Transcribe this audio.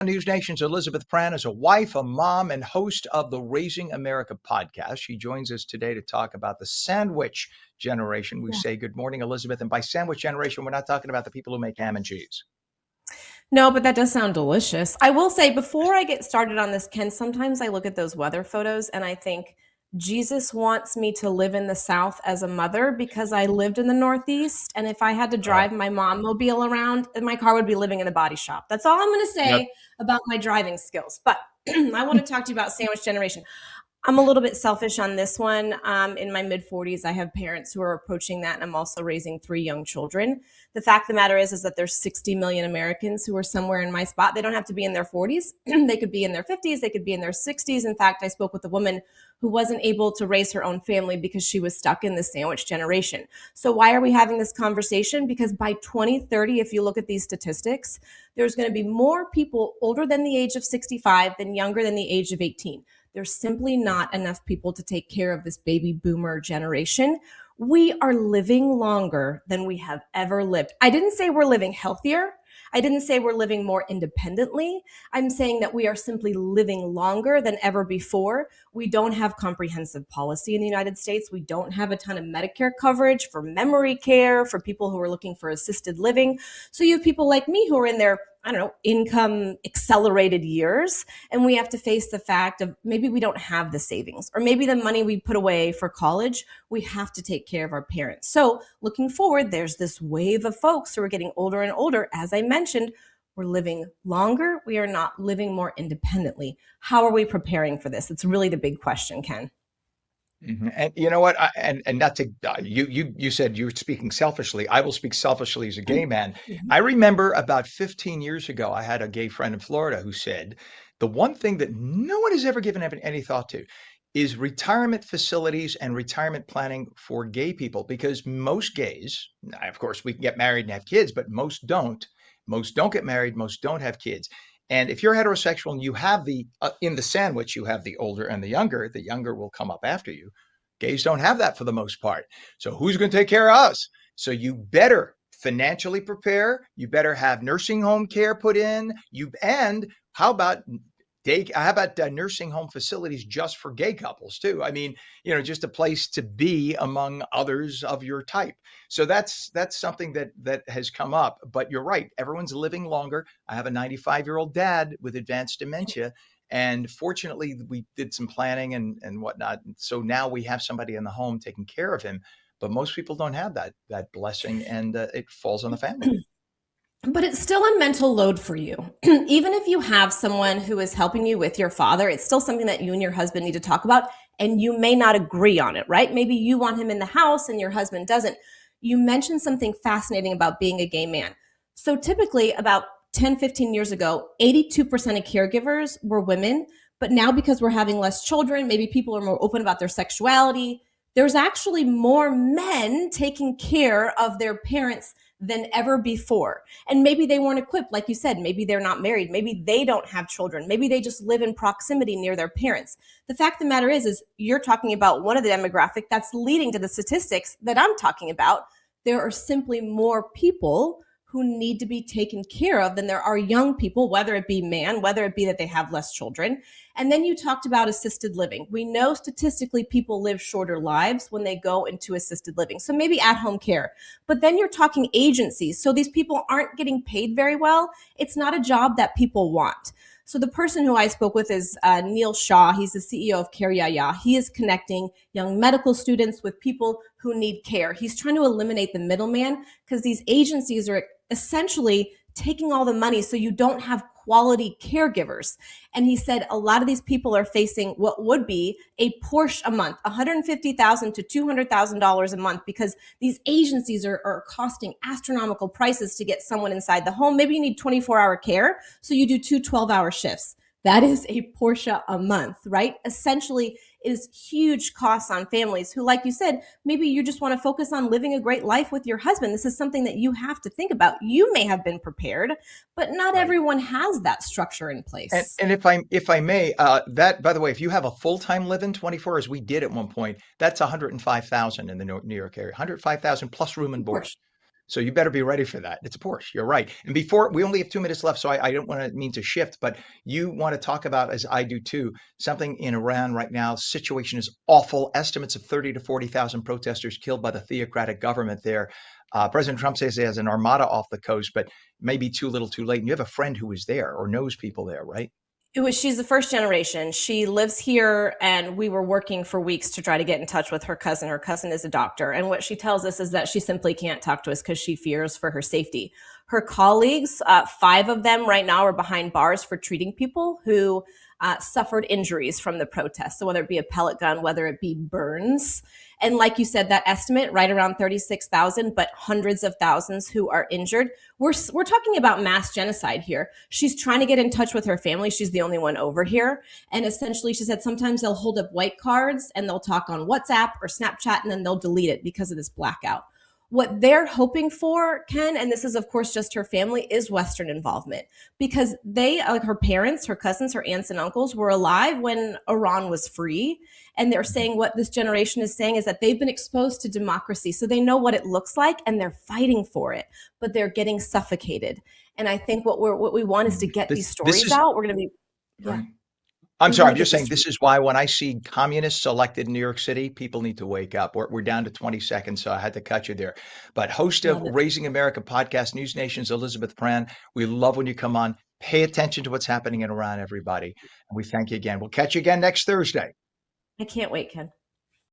News Nation's Elizabeth Prann is a wife, a mom, and host of the Raising America podcast. She joins us today to talk about the sandwich generation. We Yeah. say good morning, Elizabeth. And by sandwich generation, we're not talking about the people who make ham and cheese. No, but that does sound delicious. I will say before I get started on this, Ken, sometimes I look at those weather photos and I think Jesus wants me to live in the South as a mother because I lived in the Northeast. And if I had to Oh, drive my mom mobile around, my car would be living in a body shop. That's all I'm going to yep. say about my driving skills. But I want to talk to you about sandwich generation. I'm a little bit selfish on this one. In my mid 40s, I have parents who are approaching that, and I'm also raising 3 young children. The fact of the matter is that there's 60 million Americans who are somewhere in my spot. They don't have to be in their 40s. They could be in their 50s. They could be in their 60s. In fact, I spoke with a woman who wasn't able to raise her own family because she was stuck in the sandwich generation. So why are we having this conversation? Because by 2030, if you look at these statistics, there's going to be more people older than the age of 65 than younger than the age of 18. There's simply not enough people to take care of this baby boomer generation. We are living longer than we have ever lived. I didn't say we're living healthier. I didn't say we're living more independently. I'm saying that we are simply living longer than ever before. We don't have comprehensive policy in the United States. We don't have a ton of Medicare coverage for memory care, for people who are looking for assisted living. So you have people like me who are in their, income accelerated years. And we have to face the fact of maybe we don't have the savings, or maybe the money we put away for college, we have to take care of our parents. So looking forward, there's this wave of folks who are getting older and older. As I mentioned, we're living longer. We are not living more independently. How are we preparing for this? It's really the big question, Ken. And you know what? And not to you said you were speaking selfishly. I will speak selfishly as a gay man. Mhm. I remember about 15 years ago, I had a gay friend in Florida who said the one thing that no one has ever given any thought to is retirement facilities and retirement planning for gay people, because most gays, of course, we can get married and have kids, but most don't. Most don't get married. Most don't have kids. And if you're heterosexual and you have in the sandwich, you have the older and the younger will come up after you. Gays don't have that for the most part. So who's going to take care of us? So you better financially prepare. You better have nursing home care put in. And how about nursing home facilities just for gay couples too? I mean, just a place to be among others of your type. So that's something that has come up. But you're right, everyone's living longer. I have a 95-year-old dad with advanced dementia, and fortunately we did some planning and whatnot. So now we have somebody in the home taking care of him. But most people don't have that blessing, and it falls on the family. But it's still a mental load for you. Even if you have someone who is helping you with your father, it's still something that you and your husband need to talk about. And you may not agree on it, right? Maybe you want him in the house and your husband doesn't. You mentioned something fascinating about being a gay man. So typically, about 10, 15 years ago, 82% of caregivers were women. But now, because we're having less children, maybe people are more open about their sexuality. There's actually more men taking care of their parents than ever before. And maybe they weren't equipped. Like you said, maybe they're not married. Maybe they don't have children. Maybe they just live in proximity near their parents. The fact of the matter is you're talking about one of the demographic that's leading to the statistics that I'm talking about. There are simply more people who need to be taken care of than there are young people, whether it be man, whether it be that they have less children. And then you talked about assisted living. We know statistically people live shorter lives when they go into assisted living. So maybe at-home care. But then you're talking agencies. So these people aren't getting paid very well. It's not a job that people want. So the person who I spoke with is Neil Shaw. He's the CEO of Care Yaya. He is connecting young medical students with people who need care. He's trying to eliminate the middleman because these agencies are essentially taking all the money so you don't have quality caregivers. And he said a lot of these people are facing what would be a Porsche a month, $150,000 to $200,000 a month, because these agencies are costing astronomical prices to get someone inside the home. Maybe you need 24-hour care, so you do two 12-hour shifts. That is a Porsche a month, right? Essentially, it is huge costs on families who, like you said, maybe you just want to focus on living a great life with your husband. This is something that you have to think about. You may have been prepared, but not Right. everyone has that structure in And place. and if I may, that by the way, if you have a full-time live-in 24, as we did at one point, that's 105,000 in the New York area, 105,000 plus room and Of board. course. So you better be ready for that. It's a Porsche. You're right. And before we only have 2 minutes left, so I don't want to mean to shift, but you want to talk about, as I do too, something in Iran right now. Situation is awful. Estimates of 30 to 40,000 protesters killed by the theocratic government there. President Trump says he has an armada off the coast, but maybe too little, too late. And you have a friend who was there or knows people there, right? She's the first generation. She lives here, and we were working for weeks to try to get in touch with her cousin. Her cousin is a doctor, and what she tells us is that she simply can't talk to us because she fears for her safety. Her colleagues, 5 of them right now, are behind bars for treating people who suffered injuries from the protests. So whether it be a pellet gun, whether it be burns, and like you said, that estimate right around 36,000, but hundreds of thousands who are injured. We're talking about mass genocide here. She's trying to get in touch with her family. She's the only one over here. And essentially, she said sometimes they'll hold up white cards and they'll talk on WhatsApp or Snapchat, and then they'll delete it because of this blackout. What they're hoping for, Ken, and this is of course just her family, is Western involvement, because they, like her parents, her cousins, her aunts and uncles, were alive when Iran was free. And they're saying what this generation is saying is that they've been exposed to democracy, so they know what it looks like and they're fighting for it, but they're getting suffocated. And I think what we want is to get these This stories is out. We're going to be, yeah, right. I'm we sorry. want I'm to get just these saying stories. this is why when I see communists elected in New York City, people need to wake up. We're down to 20 seconds, so I had to cut you there. But host of Love it. Raising America podcast, News Nation's Elizabeth Prann. We love when you come on. Pay attention to what's happening in Iran, everybody. And we thank you again. We'll catch you again next Thursday. I can't wait, Ken.